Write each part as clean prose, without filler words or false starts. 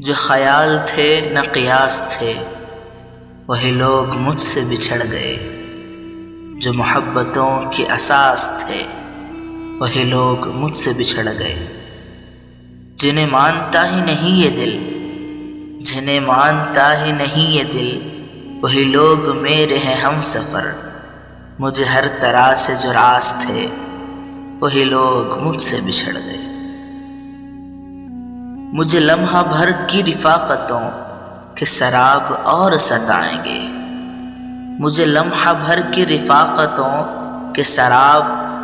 جو خیال تھے نہ قیاس تھے وہی لوگ مجھ سے بچھڑ گئے، جو محبتوں کے اساس تھے وہی لوگ مجھ سے بچھڑ گئے۔ جنہیں مانتا ہی نہیں یہ دل، جنہیں مانتا ہی نہیں یہ دل، وہی لوگ میرے ہیں ہم سفر۔ مجھے ہر طرح سے جو راز تھے وہی لوگ مجھ سے بچھڑ گئے۔ مجھے لمحہ بھر کی رفاقتوں کے سراب اور ستائیں گے، مجھے لمحہ بھر کی رفاقتوں کے سراب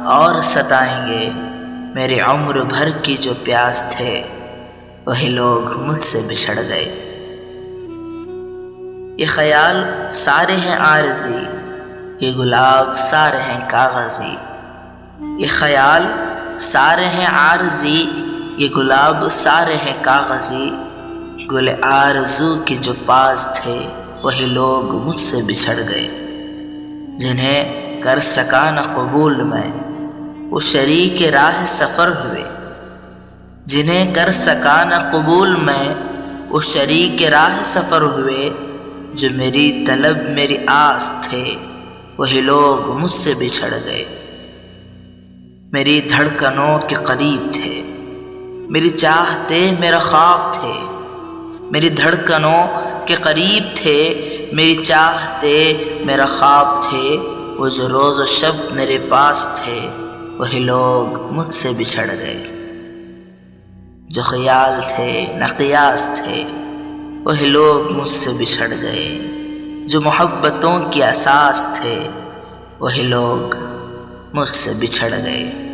اور ستائیں گے۔ میرے عمر بھر کی جو پیاس تھے وہی لوگ مجھ سے بچھڑ گئے۔ یہ خیال سارے ہیں عارضی، یہ گلاب سارے ہیں کاغذی۔ یہ خیال سارے ہیں عارضی، یہ گلاب سارے ہیں کاغذی۔ گل آرزو کے جو پاس تھے وہی لوگ مجھ سے بچھڑ گئے۔ جنہیں کر سکا نہ قبول میں وہ شریک راہ سفر ہوئے، جنہیں کر سکا نہ قبول میں وہ شریک راہ سفر ہوئے۔ جو میری طلب میری آس تھے وہی لوگ مجھ سے بچھڑ گئے۔ میری دھڑکنوں کے قریب تھے، میری چاہتے میرا خواب تھے، میری دھڑکنوں کے قریب تھے، میری چاہتے میرا خواب تھے۔ وہ جو روز و شب میرے پاس تھے وہی لوگ مجھ سے بچھڑ گئے۔ جو خیال تھے نہ قیاس تھے وہی لوگ مجھ سے بچھڑ گئے۔ جو محبتوں کی اساس تھے وہی لوگ مجھ سے بچھڑ گئے۔